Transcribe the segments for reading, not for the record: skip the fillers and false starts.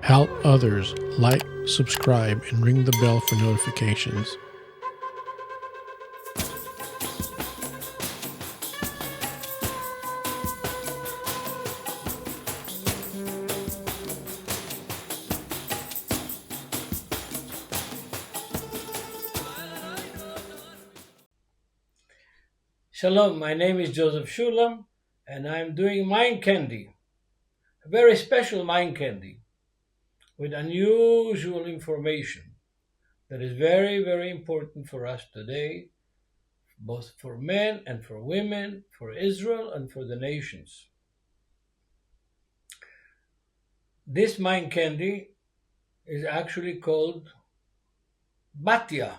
Help others. Like, subscribe, and ring the bell for notifications. Shalom, my name is Joseph Shulam, and I'm doing mind candy, a very special mind candy with unusual information that is very, very important for us today, both for men and for women, for Israel and for the nations. This mind candy is actually called Batya,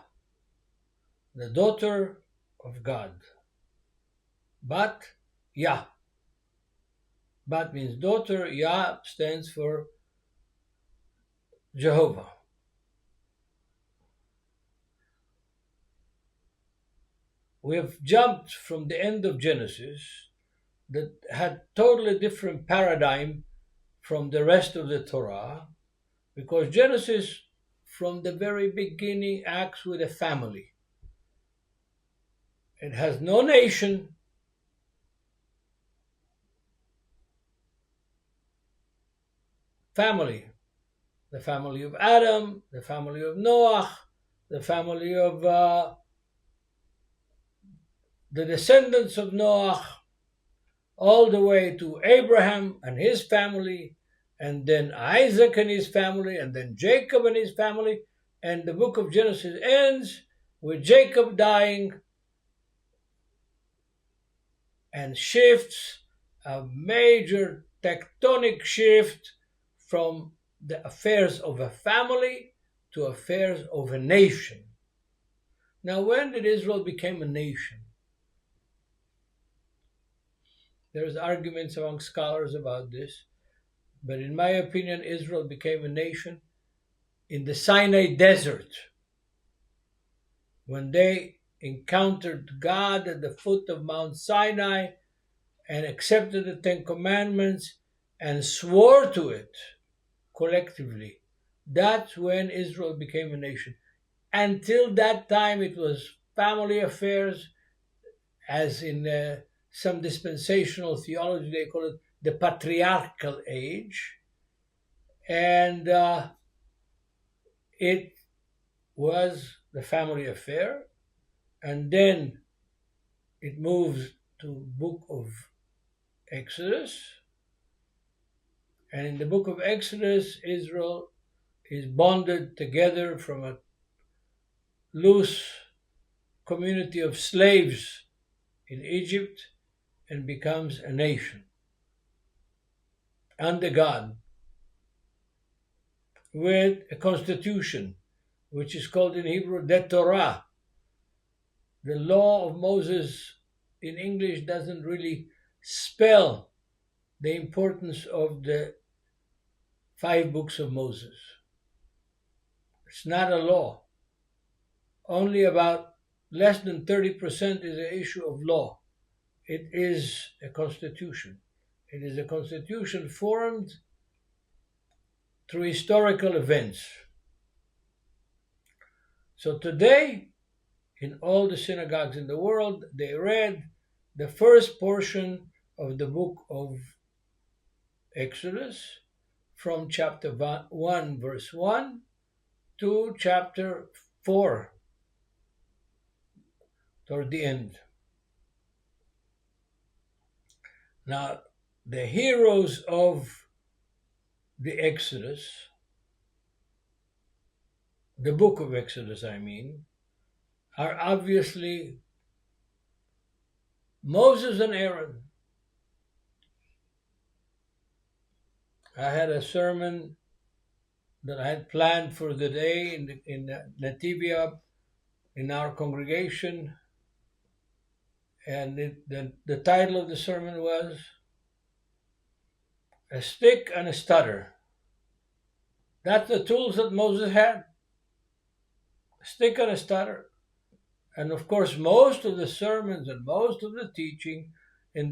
the daughter of God. Batya. Bat means daughter, Yah stands for Jehovah. We have jumped from the end of Genesis that had totally different paradigm from the rest of the Torah, because Genesis from the very beginning acts with a family. It has no nation. Family. The family of Adam, the family of Noah, the family of the descendants of Noah, all the way to Abraham and his family, and then Isaac and his family, and then Jacob and his family, and the book of Genesis ends with Jacob dying and shifts a major tectonic shift from the affairs of a family to affairs of a nation. Now, when did Israel become a nation? There's arguments among scholars about this, but in my opinion, Israel became a nation in the Sinai desert, when they encountered God at the foot of Mount Sinai and accepted the Ten Commandments and swore to it collectively. That's when Israel became a nation. Until that time, it was family affairs, as in some dispensational theology, they call it the patriarchal age. And it was the family affair. And then it moves to book of Exodus. And in the book of Exodus, Israel is bonded together from a loose community of slaves in Egypt and becomes a nation under God, with a constitution, which is called in Hebrew the Torah. The law of Moses in English doesn't really spell the importance of the 5 books of Moses. It's not a law. Only about less than 30% is an issue of law. It is a constitution. It is a constitution formed through historical events. So today, in all the synagogues in the world, they read the first portion of the book of Exodus from chapter 1, verse 1 to chapter 4, toward the end. Now, the heroes of the Exodus, the book of Exodus, are obviously Moses and Aaron. I had a sermon that I had planned for the day in Nativia in our congregation, and the title of the sermon was A Stick and a Stutter. That's the tools that Moses had, a stick and a stutter. And of course, most of the sermons and most of the teaching in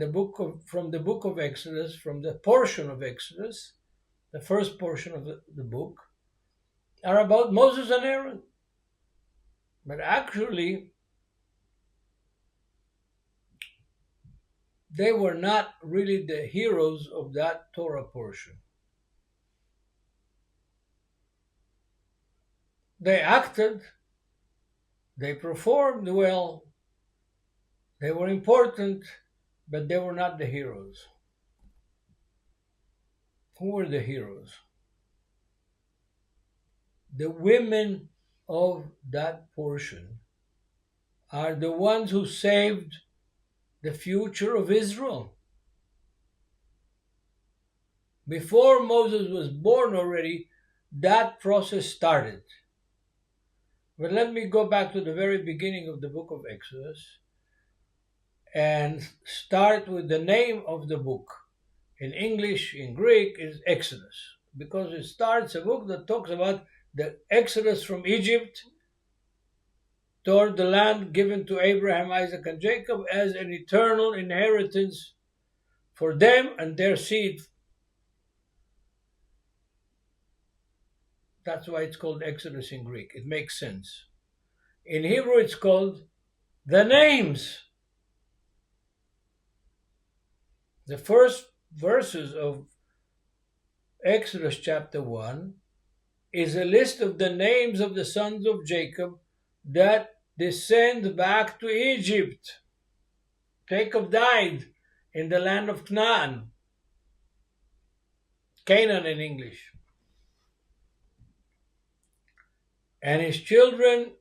from the book of Exodus, from the portion of Exodus the first portion of the book, are about Moses and Aaron. But actually, they were not really the heroes of that Torah portion. They acted, they performed well, they were important, but they were not the heroes. Who were the heroes? The women of that portion are the ones who saved the future of Israel. Before Moses was born already, that process started. But let me go back to the very beginning of the book of Exodus and start with the name of the book. In English, in Greek, is Exodus, because it starts a book that talks about the Exodus from Egypt toward the land given to Abraham, Isaac, and Jacob as an eternal inheritance for them and their seed. That's why it's called Exodus in Greek. It makes sense. In Hebrew, it's called the names. The first verses of Exodus chapter 1 is a list of the names of the sons of Jacob that descend back to Egypt. Jacob died in the land of Canaan in English. And his children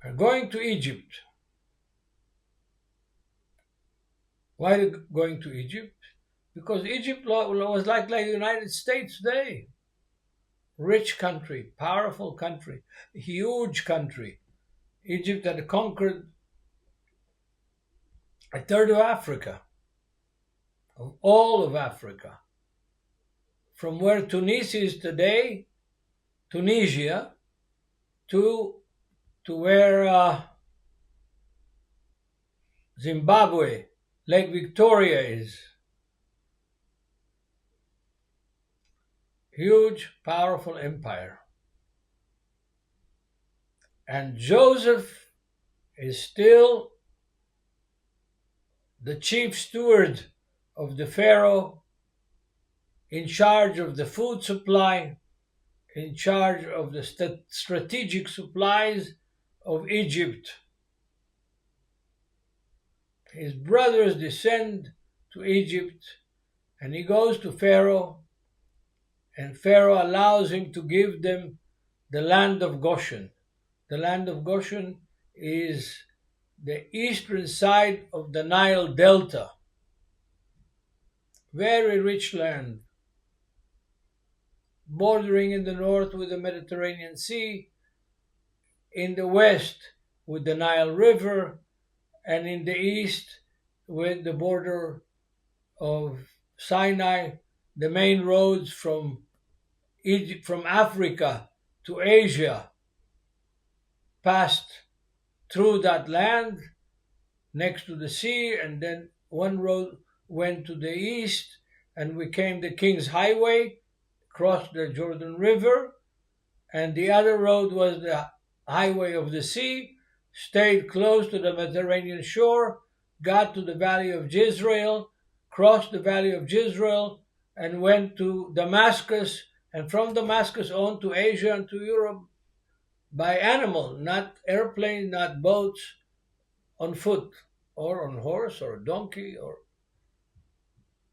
are going to Egypt. Why are they going to Egypt? Because Egypt was like the United States today. Rich country, powerful country, huge country. Egypt had conquered a third of Africa, of all of Africa. From where Tunisia is today, Tunisia, to where Zimbabwe, Lake Victoria is. Huge, powerful empire. And Joseph is still the chief steward of the Pharaoh, in charge of the food supply, in charge of the strategic supplies of Egypt. His brothers descend to Egypt, and he goes to Pharaoh, and Pharaoh allows him to give them the land of Goshen. The land of Goshen is the eastern side of the Nile Delta. Very rich land, bordering in the north with the Mediterranean Sea, in the west with the Nile River, and in the east with the border of Sinai, the main roads from Egypt, from Africa to Asia, passed through that land next to the sea, and then one road went to the east and became the King's Highway, crossed the Jordan River, and the other road was the Highway of the Sea, stayed close to the Mediterranean shore, got to the Valley of Jezreel, crossed the Valley of Jezreel, and went to Damascus, and from Damascus on to Asia and to Europe by animal, not airplane, not boats, on foot, or on horse, or donkey, or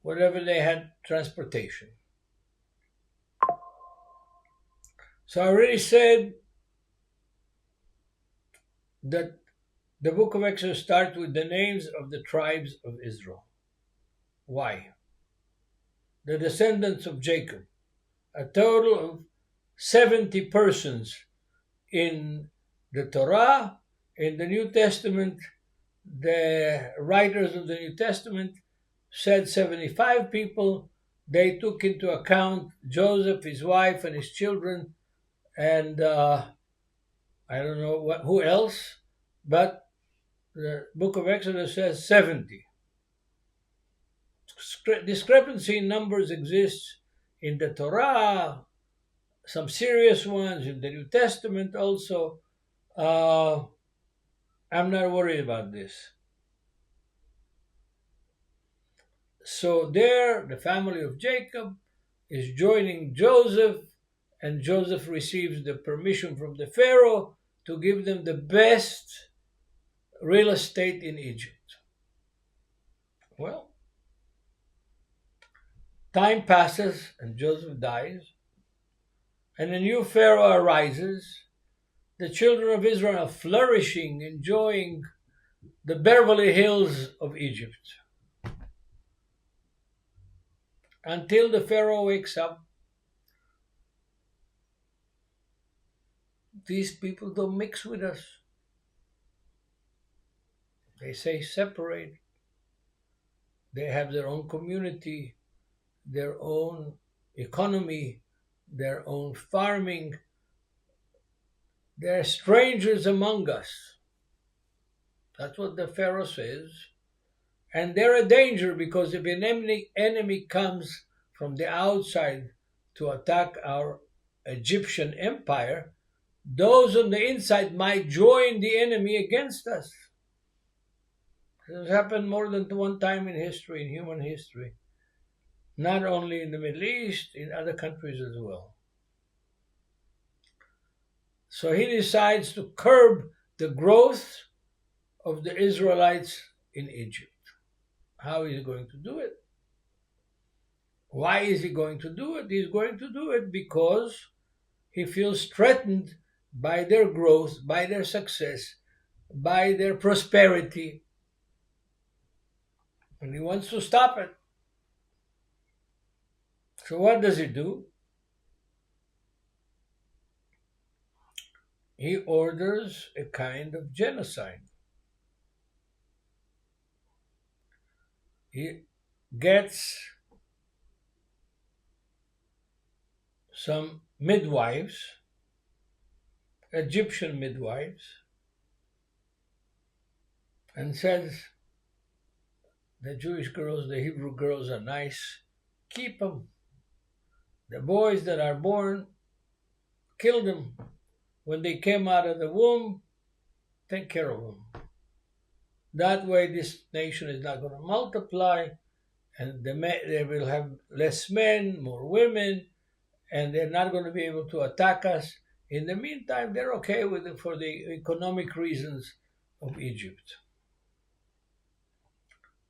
whatever they had transportation. So I already said that the book of Exodus starts with the names of the tribes of Israel. Why? The descendants of Jacob, a total of 70 persons in the Torah. In the New Testament, the writers of the New Testament said 75 people. They took into account Joseph, his wife, and his children, and I don't know who else, but the book of Exodus says 70. discrepancy in numbers exists in the Torah, some serious ones in the New Testament also. I'm not worried about this. So there, the family of Jacob is joining Joseph, and Joseph receives the permission from the Pharaoh to give them the best real estate in Egypt. Well, time passes and Joseph dies, and a new Pharaoh arises. The children of Israel are flourishing, enjoying the Beverly Hills of Egypt. Until the Pharaoh wakes up, these people don't mix with us. They say separate. They have their own community, their own economy, their own farming. They're strangers among us. That's what the Pharaoh says. And they're a danger because if an enemy comes from the outside to attack our Egyptian empire, those on the inside might join the enemy against us. This has happened more than one time in history, in human history. Not only in the Middle East, in other countries as well. So he decides to curb the growth of the Israelites in Egypt. How is he going to do it? Why is he going to do it? He's going to do it because he feels threatened by their growth, by their success, by their prosperity. And he wants to stop it. So what does he do? He orders a kind of genocide. He gets some midwives, Egyptian midwives, and says, the Jewish girls, the Hebrew girls are nice, keep them. The boys that are born, kill them. When they came out of the womb, take care of them. That way this nation is not going to multiply, and they will have less men, more women, and they're not going to be able to attack us. In the meantime, they're okay with it for the economic reasons of Egypt.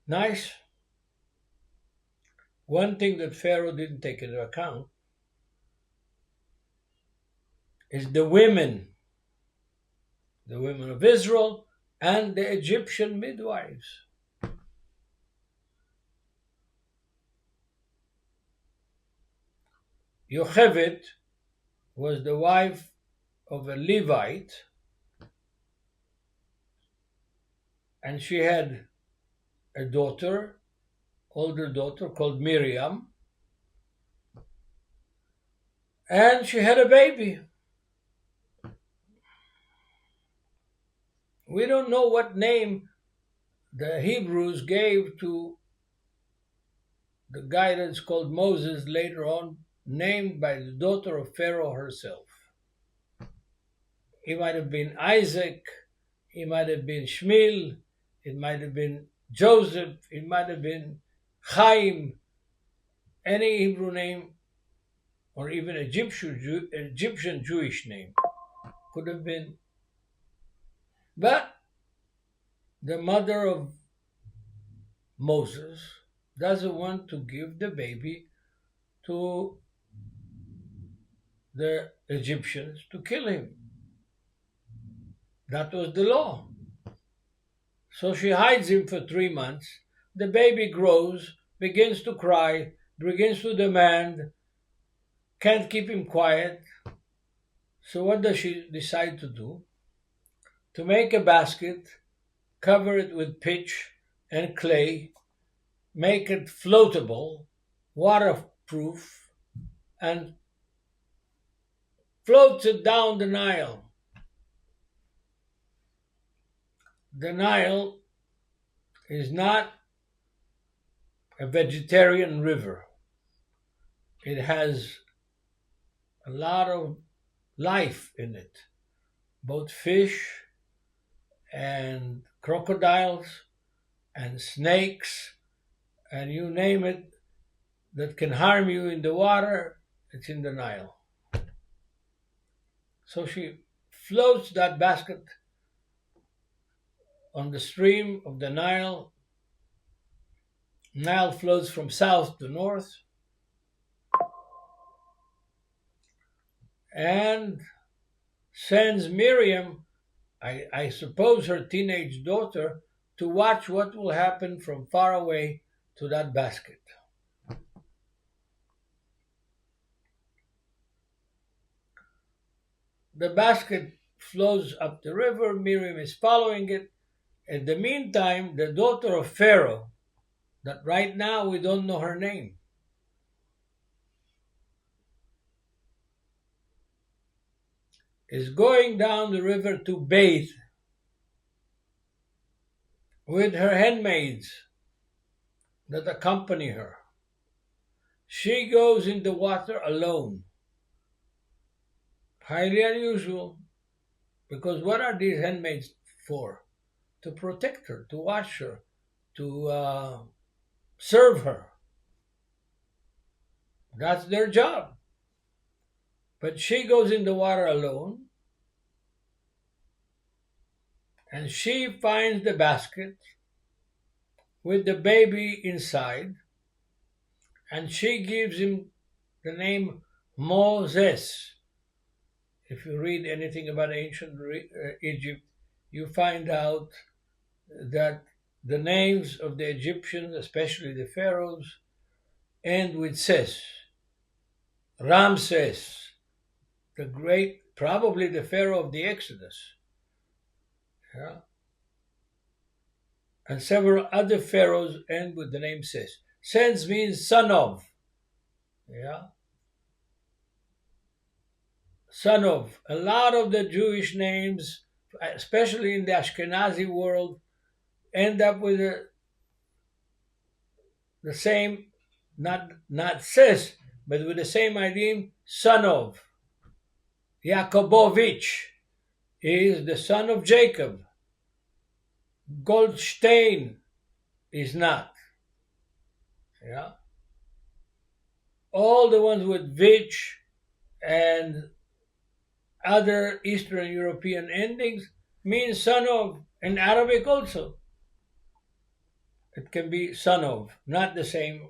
Nice. One thing that Pharaoh didn't take into account is the women of Israel and the Egyptian midwives. Yocheved was the wife of a Levite, and she had a daughter, older daughter called Miriam, and she had a baby. We don't know what name the Hebrews gave to the guy that's called Moses, later on named by the daughter of Pharaoh herself. He might have been Isaac, he might have been Shmuel, it might have been Joseph, it might have been Chaim, any Hebrew name, or even Egyptian Jewish name could have been. But the mother of Moses doesn't want to give the baby to the Egyptians to kill him. That was the law. So she hides him for 3 months. The baby grows, begins to cry, begins to demand, can't keep him quiet. So what does she decide to do? To make a basket, cover it with pitch and clay, make it floatable, waterproof, and floats it down the Nile. The Nile is not a vegetarian river. It has a lot of life in it, both fish and crocodiles and snakes and you name it that can harm you in the water, it's in the Nile. So she floats that basket on the stream of the Nile. Nile flows from south to north and sends Miriam, I suppose her teenage daughter, to watch what will happen from far away to that basket. The basket flows up the river, Miriam is following it. In the meantime, the daughter of Pharaoh, that right now we don't know her name, is going down the river to bathe with her handmaids that accompany her. She goes in the water alone. Highly unusual, because what are these handmaids for? To protect her, to watch her, to serve her. That's their job. But she goes in the water alone, and she finds the basket with the baby inside, and she gives him the name Moses. If you read anything about ancient Egypt, you find out that the names of the Egyptians, especially the pharaohs, end with Ses. Ramses, the great, probably the pharaoh of the Exodus. Yeah. And several other pharaohs end with the name Ses. Ses means son of. Yeah. Son of. A lot of the Jewish names, especially in the Ashkenazi world, end up with the same, not Ses, but with the same idea, son of. Yakobovich is the son of Jacob. Goldstein is not. Yeah. All the ones with Vich and other Eastern European endings mean son of. In Arabic also. It can be son of, not the same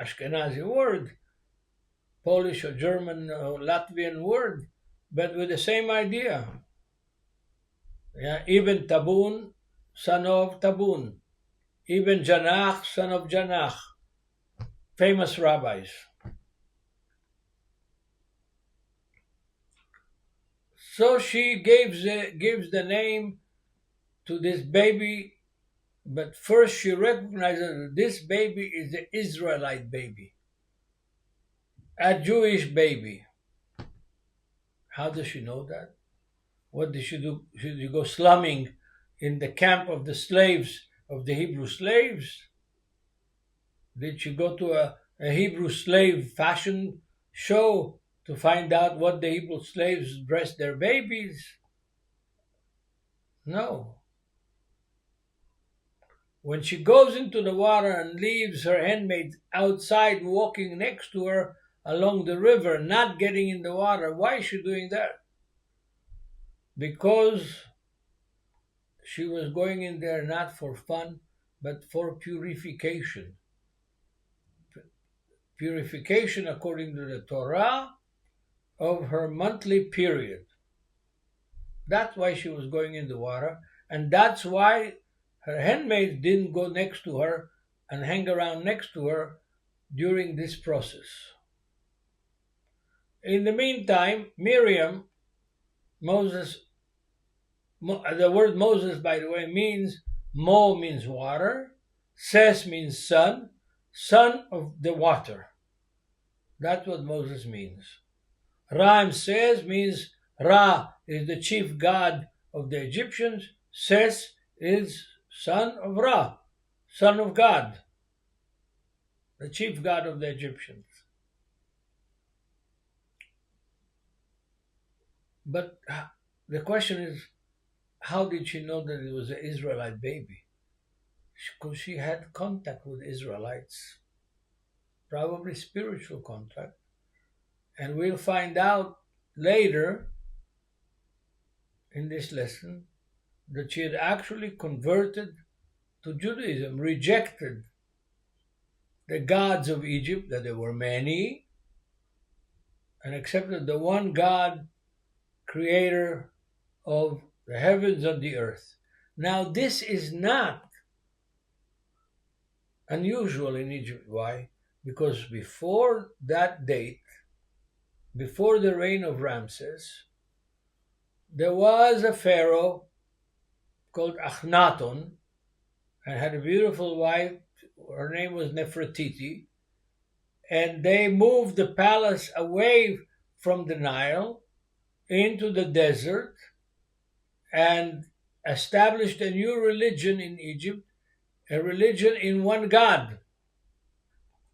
Ashkenazi word, Polish or German or Latvian word, but with the same idea. Yeah, Ibn Tabun, son of Tabun. Ibn Janach, son of Janach. Famous rabbis. So she gives the name to this baby, but first she recognizes that this baby is the Israelite baby, a Jewish baby. How does she know that? What did she do? Should she go slumming in the camp of the slaves, of the Hebrew slaves? Did she go to a Hebrew slave fashion show to find out what the Hebrew slaves dressed their babies? No. When she goes into the water and leaves her handmaid outside walking next to her along the river, not getting in the water, why is she doing that? Because she was going in there not for fun, but for purification. Purification, according to the Torah, of her monthly period. That's why she was going in the water, and that's why her handmaids didn't go next to her and hang around next to her during this process. In the meantime, Miriam, Moses, the word Moses, by the way, means Mo means water, Ses means son, son of the water. That's what Moses means. Ra says means Ra is the chief god of the Egyptians. Ses is son of Ra, son of God. the chief god of the Egyptians. But the question is, how did she know that it was an Israelite baby? Because she had contact with Israelites, probably spiritual contact. And we'll find out later in this lesson that she had actually converted to Judaism, rejected the gods of Egypt, that there were many, and accepted the one God, creator of the heavens and the earth. Now, this is not unusual in Egypt. Why? Because before that date, before the reign of Ramses, there was a pharaoh called Akhenaton, and had a beautiful wife. Her name was Nefertiti, and they moved the palace away from the Nile into the desert and established a new religion in Egypt, a religion in one God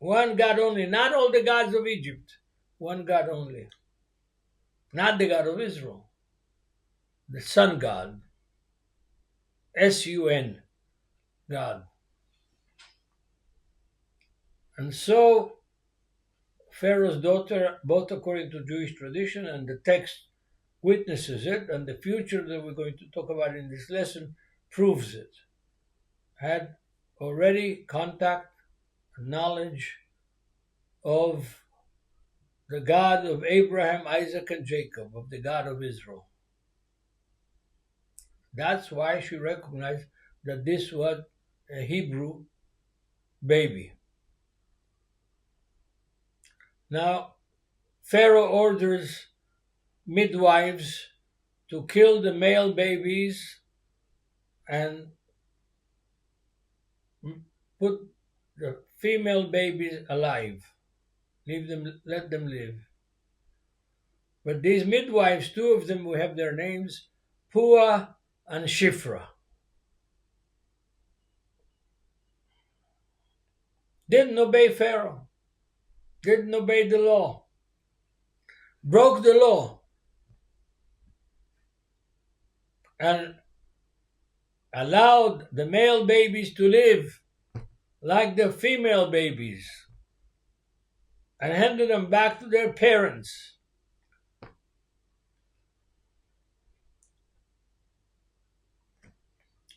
only, not all the gods of Egypt, one God only, not the God of Israel, the sun God, S-U-N, God. And so Pharaoh's daughter, both according to Jewish tradition and the text witnesses it, and the future that we're going to talk about in this lesson proves it, had already contact, knowledge of the God of Abraham, Isaac, and Jacob, of the God of Israel. That's why she recognized that this was a Hebrew baby. Now, Pharaoh orders midwives to kill the male babies and put the female babies alive. Let them live. But these midwives, two of them, we have their names, Puah and Shifra, didn't obey Pharaoh, didn't obey the law, broke the law, and allowed the male babies to live like the female babies and handed them back to their parents.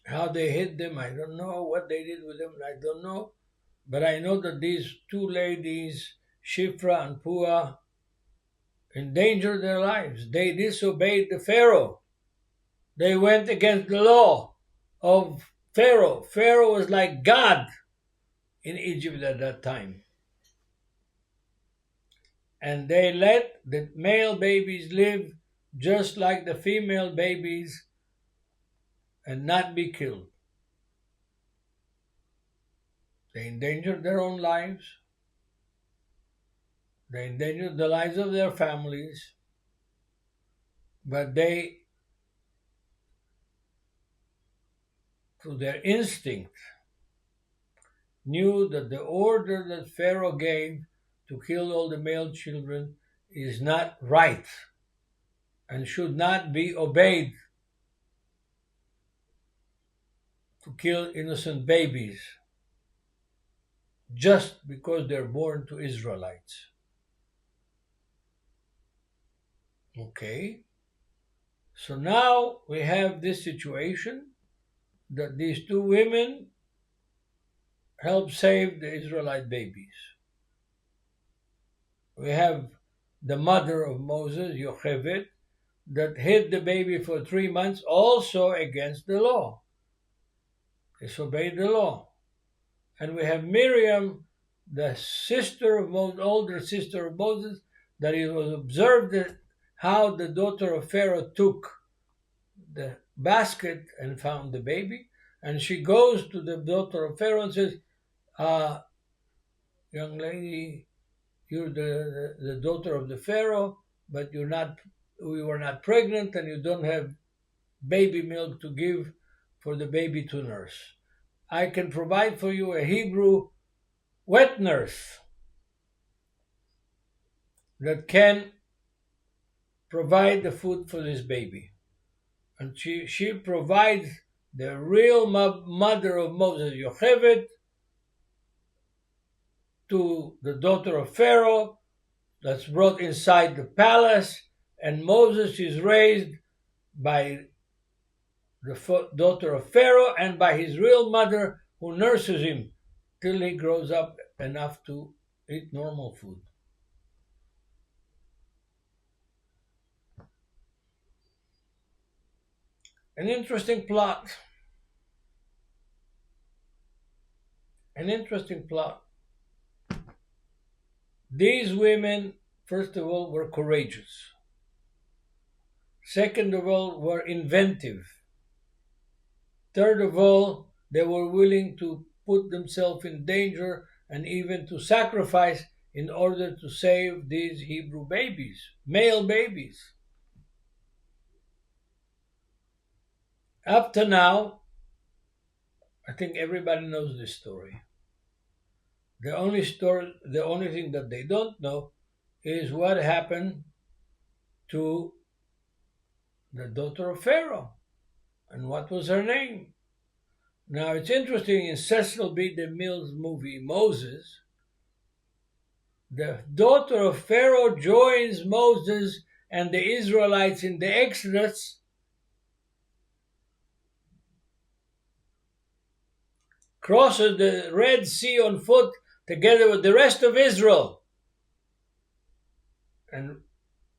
How they hid them, I don't know. What they did with them, I don't know. But I know that these two ladies, Shifra and Puah, endangered their lives. They disobeyed the Pharaoh. They went against the law of Pharaoh. Pharaoh was like God in Egypt at that time. And they let the male babies live just like the female babies and not be killed. They endangered their own lives. They endangered the lives of their families. But they, through their instinct, knew that the order that Pharaoh gave to kill all the male children is not right and should not be obeyed, to kill innocent babies just because they're born to Israelites. Okay, so now we have this situation that these two women helped save the Israelite babies. We have the mother of Moses, Yocheved, that hid the baby for 3 months, also against the law. Disobeyed the law. And we have Miriam, the sister of Moses, older sister of Moses, that it was observed that how the daughter of Pharaoh took the basket and found the baby. And she goes to the daughter of Pharaoh and says, young lady, you're the daughter of the Pharaoh, but we were not pregnant, and you don't have baby milk to give for the baby to nurse. I can provide for you a Hebrew wet nurse that can provide the food for this baby. And she provides the real mother of Moses, Yocheved, to the daughter of Pharaoh that's brought inside the palace, and Moses is raised by the daughter of Pharaoh and by his real mother who nurses him till he grows up enough to eat normal food. An interesting plot. An interesting plot. These women, first of all, were courageous. Second of all, were inventive. Third of all, they were willing to put themselves in danger and even to sacrifice in order to save these Hebrew babies, male babies. Up to now, I think everybody knows this story. The only thing that they don't know is what happened to the daughter of Pharaoh and what was her name. Now it's interesting in Cecil B. DeMille's movie Moses, the daughter of Pharaoh joins Moses and the Israelites in the Exodus, crosses the Red Sea on foot together with the rest of Israel, and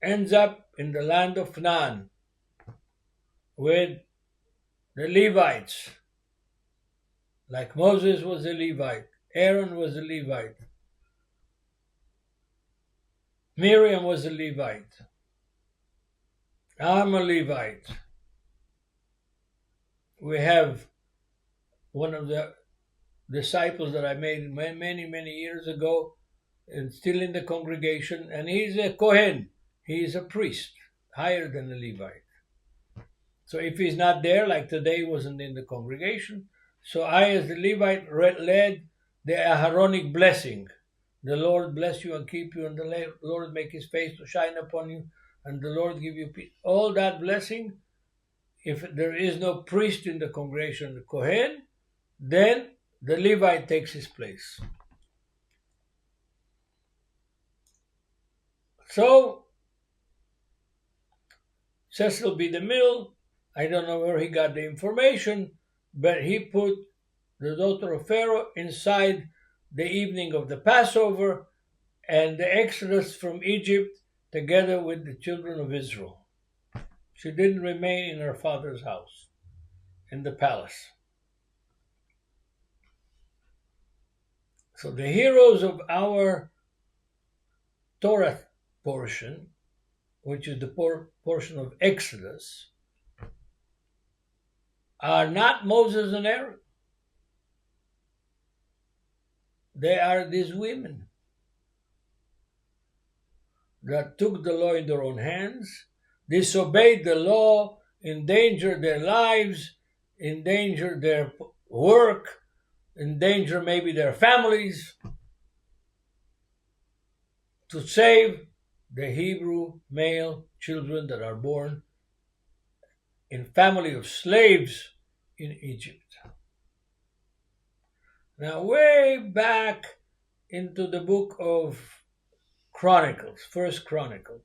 ends up in the land of Canaan with the Levites. Like Moses was a Levite, Aaron was a Levite, Miriam was a Levite, I'm a Levite. We have one of the disciples that I made many, many years ago, and still in the congregation, and he's a Kohen. He is a priest, higher than a Levite. So if he's not there, like today, he wasn't in the congregation. So I, as the Levite, led the Aaronic blessing. The Lord bless you and keep you, and the Lord make his face to shine upon you, and the Lord give you peace. All that blessing, if there is no priest in the congregation, the Kohen, then the Levite takes his place. So, Cecil B. DeMille, I don't know where he got the information, but he put the daughter of Pharaoh inside the evening of the Passover and the Exodus from Egypt together with the children of Israel. She didn't remain in her father's house, in the palace. So the heroes of our Torah portion, which is the portion of Exodus, are not Moses and Aaron. They are these women that took the law in their own hands, disobeyed the law, endangered their lives, endangered their work, endangered maybe their families, to save the Hebrew male children that are born in family of slaves in Egypt. Now, way back into the book of Chronicles, First Chronicles,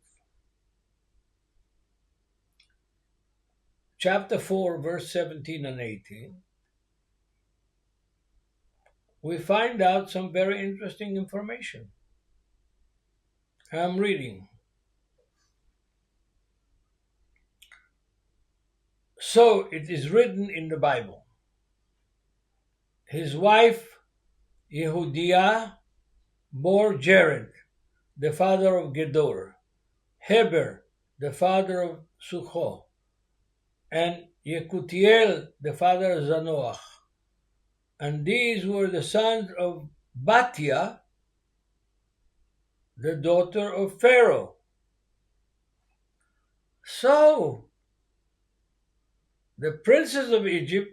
chapter 4, verse 17 and 18, we find out some very interesting information. I'm reading. So it is written in the Bible. His wife, Yehudiah, bore Jared, the father of Gedor, Heber, the father of Sucho, and Yekutiel, the father of Zanoach. And these were the sons of Batya, the daughter of Pharaoh. So, the princes of Egypt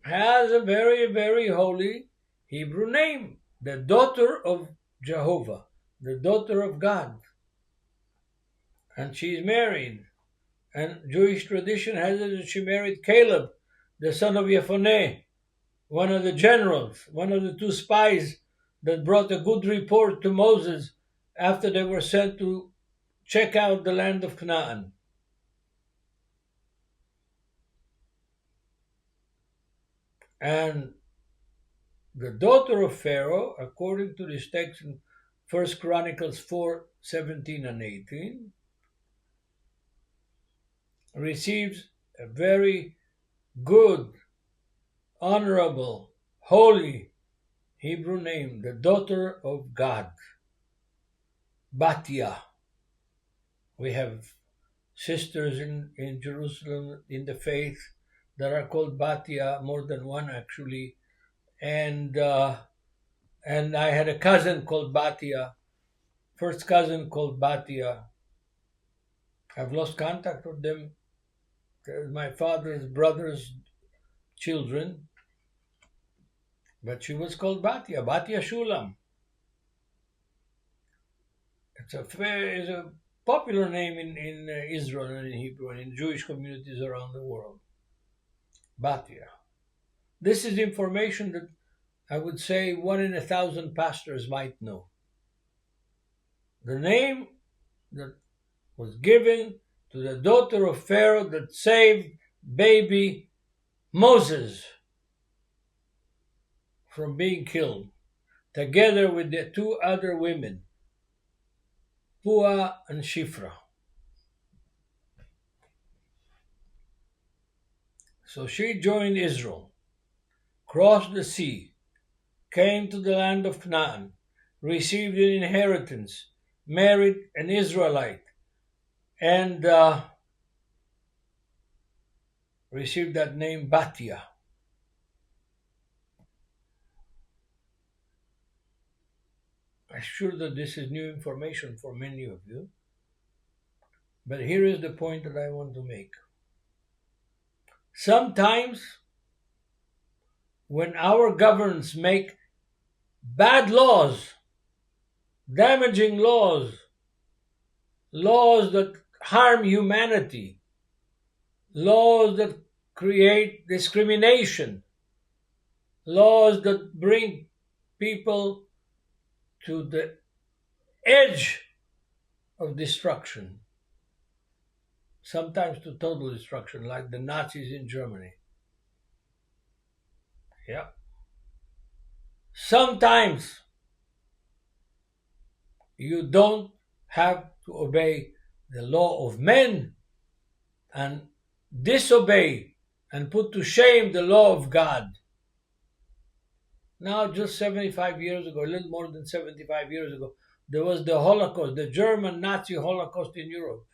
has a very, very holy Hebrew name, the daughter of Jehovah, the daughter of God. And she's married. And Jewish tradition has it that she married Caleb, the son of Yephoneh, one of the generals, one of the two spies that brought a good report to Moses after they were sent to check out the land of Canaan. And the daughter of Pharaoh, according to this text in 1 Chronicles 4:17 and 18, receives a very good, honorable, holy Hebrew name, the daughter of God, Batya. We have sisters in Jerusalem in the faith that are called Batya, more than one actually, and I had a cousin called Batya, first cousin called Batya. I've lost contact with them. They're my father's brother's children, but she was called Batya, Batya Shulam. It's a popular name in Israel and in Hebrew and in Jewish communities around the world. Batya. This is information that I would say 1 in 1,000 pastors might know. The name that was given to the daughter of Pharaoh that saved baby Moses from being killed, together with the two other women, Puah and Shifra. So she joined Israel, crossed the sea, came to the land of Canaan, received an inheritance, married an Israelite, and received that name Batya. I'm sure that this is new information for many of you, but here is the point that I want to make. Sometimes, when our governments make bad laws, damaging laws, laws that harm humanity, laws that create discrimination, laws that bring people to the edge of destruction, sometimes to total destruction, like the Nazis in Germany. Yeah. Sometimes you don't have to obey the law of men and disobey and put to shame the law of God. Now, just 75 years ago, a little more than 75 years ago, there was the Holocaust, the German Nazi Holocaust in Europe.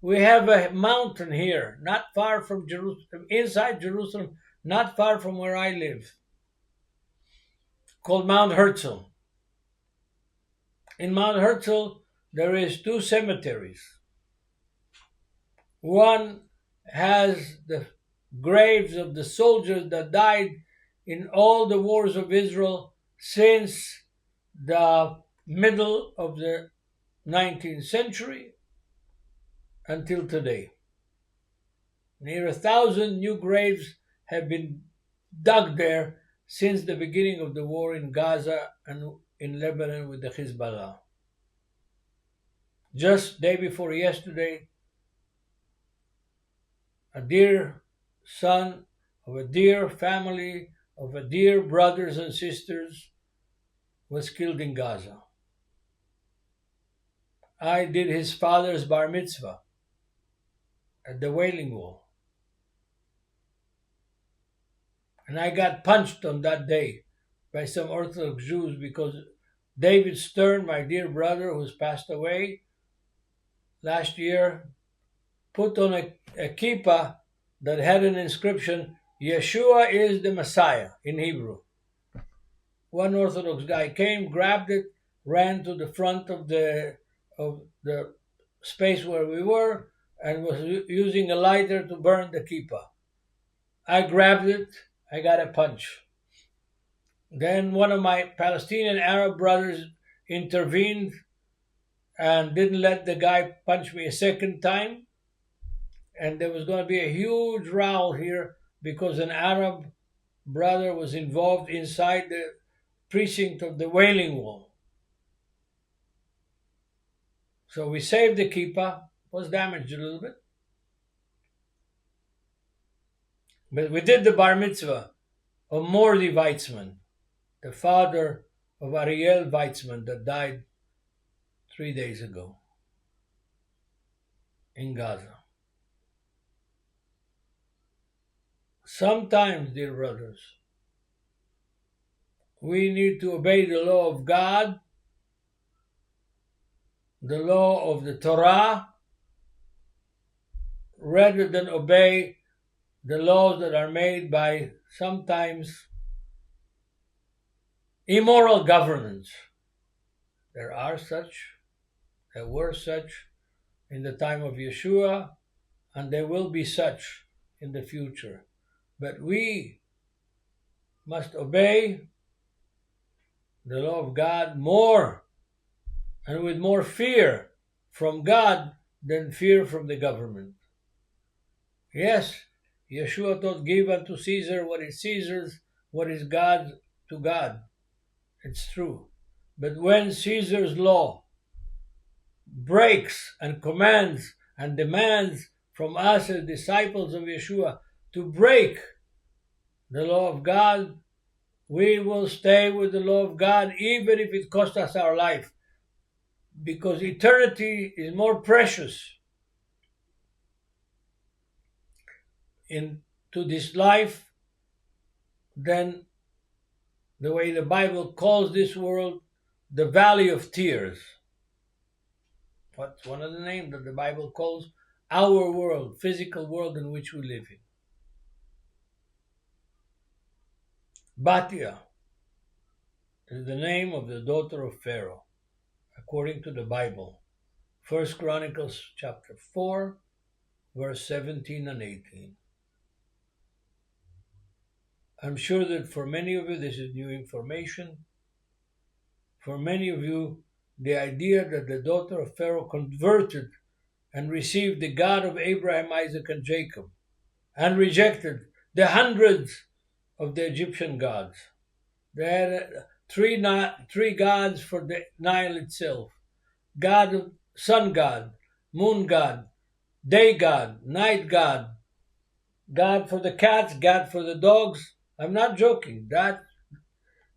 We have a mountain here, not far from Jerusalem, inside Jerusalem, not far from where I live, called Mount Herzl. In Mount Herzl, there is two cemeteries. One has the graves of the soldiers that died in all the wars of Israel since the middle of the 19th century until today. Near 1,000 new graves have been dug there since the beginning of the war in Gaza and in Lebanon with the Hezbollah. Just day before yesterday, a dear son of a dear family, of a dear brothers and sisters, was killed in Gaza. I did his father's bar mitzvah at the Wailing Wall. And I got punched on that day by some Orthodox Jews because David Stern, my dear brother who's passed away last year, put on a kippah that had an inscription, Yeshua is the Messiah, in Hebrew. One Orthodox guy came, grabbed it, ran to the front of the space where we were, and was using a lighter to burn the kippah. I grabbed it I got a punch. Then one of my Palestinian Arab brothers intervened and didn't let the guy punch me a second time. And there was going to be a huge row here because an Arab brother was involved inside the precinct of the Wailing Wall. So we saved the kippah, was damaged a little bit. But we did the bar mitzvah of Mordi Weizmann, the father of Ariel Weizmann that died 3 days ago in Gaza. Sometimes, dear brothers, we need to obey the law of God, the law of the Torah, rather than obey the laws that are made by sometimes immoral governments. There were such in the time of Yeshua, and there will be such in the future. But we must obey the law of God more and with more fear from God than fear from the government. Yes, Yeshua taught, give unto Caesar what is Caesar's, what is God's to God. It's true. But when Caesar's law breaks and commands and demands from us as disciples of Yeshua to break the law of God, we will stay with the law of God even if it costs us our life, because eternity is more precious to this life than the way the Bible calls this world the valley of tears. What's one of the names that the Bible calls our world, physical world in which we live in? Batya is the name of the daughter of Pharaoh, according to the Bible. 1 Chronicles chapter 4, verse 17 and 18. I'm sure that for many of you this is new information. For many of you, the idea that the daughter of Pharaoh converted and received the God of Abraham, Isaac, and Jacob, and rejected the hundreds of the Egyptian gods. They had three gods for the Nile itself. Sun God, moon God, day God, night God, God for the cats, God for the dogs. I'm not joking. That,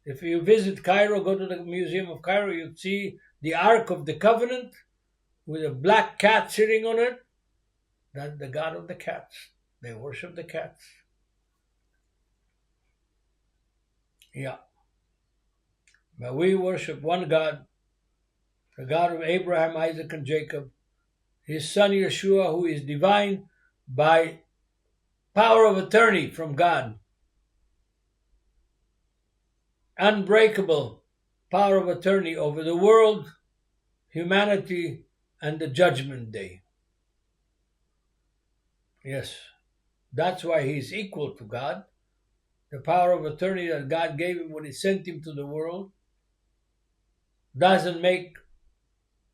if you visit Cairo, go to the Museum of Cairo, you'd see the Ark of the Covenant with a black cat sitting on it. That's the God of the cats. They worship the cats. Yeah. But we worship one God, the God of Abraham, Isaac, and Jacob, his son Yeshua, who is divine by power of attorney from God. Unbreakable power of attorney over the world, humanity, and the judgment day. Yes, that's why he's equal to God. The power of attorney that God gave him when he sent him to the world doesn't make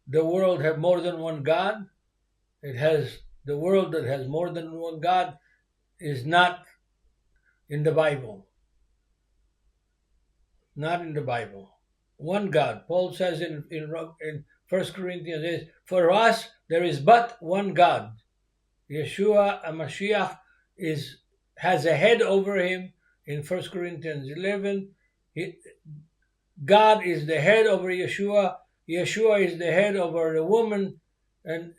the world have more than one God. The world that has more than one God is not in the Bible. Not in the Bible. One God. Paul says in 1 Corinthians, for us there is but one God. Yeshua HaMashiach has a head over him in 1 Corinthians 11. God is the head over Yeshua. Yeshua is the head over the woman and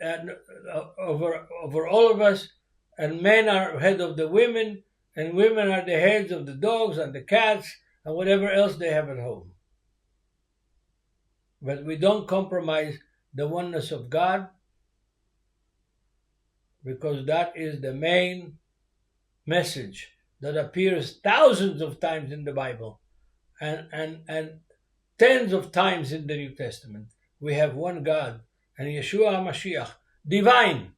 over all of us. And men are head of the women, and women are the heads of the dogs and the cats and whatever else they have at home. But we don't compromise the oneness of God, because that is the main message that appears thousands of times in the Bible and tens of times in the New Testament. We have one God, and Yeshua HaMashiach, divine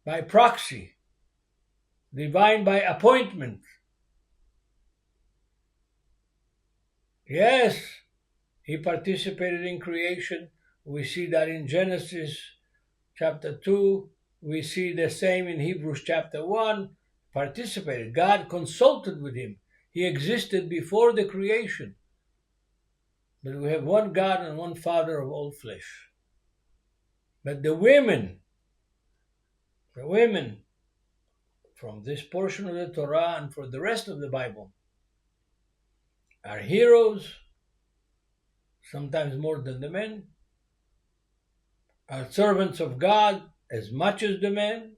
by proxy, divine by appointment. Yes, he participated in creation. We see that in Genesis chapter 2. We see the same in Hebrews chapter 1. Participated. God consulted with him. He existed before the creation. But we have one God and one Father of all flesh. But the women from this portion of the Torah and for the rest of the Bible are heroes, sometimes more than the men, are servants of God as much as the men,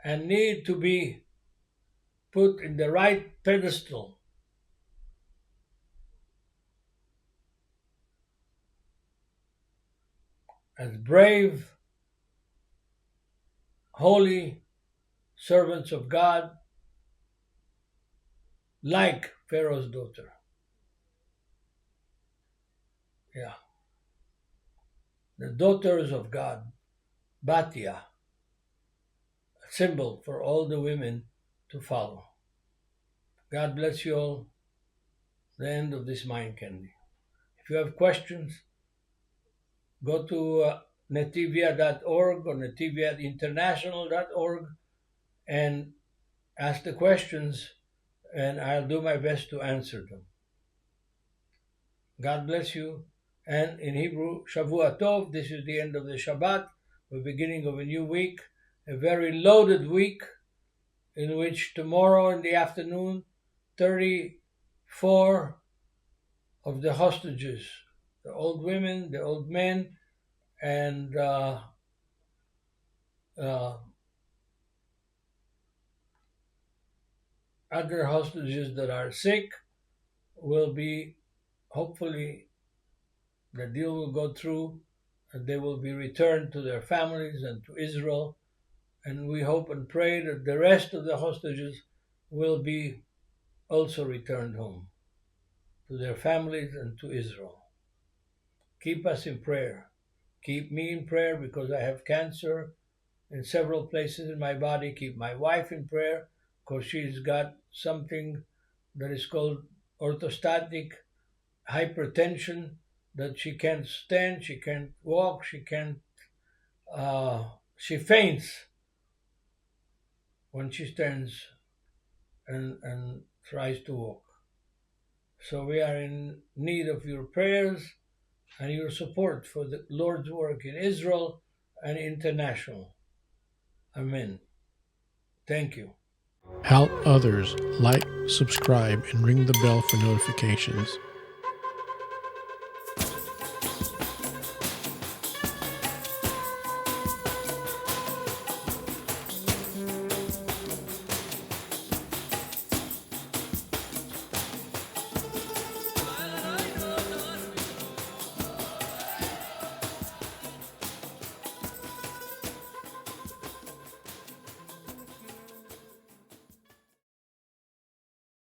and need to be put in the right pedestal. As brave, holy servants of God, like Pharaoh's daughter. Yeah. The daughters of God, Batya, a symbol for all the women to follow. God bless you all. The end of this mind candy. If you have questions, go to netivia.org or netiviainternational.org and ask the questions, and I'll do my best to answer them. God bless you. And in Hebrew, Shavua Tov, this is the end of the Shabbat, the beginning of a new week, a very loaded week, in which tomorrow in the afternoon, 34 of the hostages, the old women, the old men, and other hostages that are sick will be, hopefully, the deal will go through and they will be returned to their families and to Israel. And we hope and pray that the rest of the hostages will be also returned home to their families and to Israel. Keep us in prayer. Keep me in prayer because I have cancer in several places in my body. Keep my wife in prayer because she's got something that is called orthostatic hypertension, that she can't stand, she can't walk, she faints when she stands and tries to walk. So we are in need of your prayers and your support for the Lord's work in Israel and international. Amen. Thank you. Help others, like, subscribe, and ring the bell for notifications.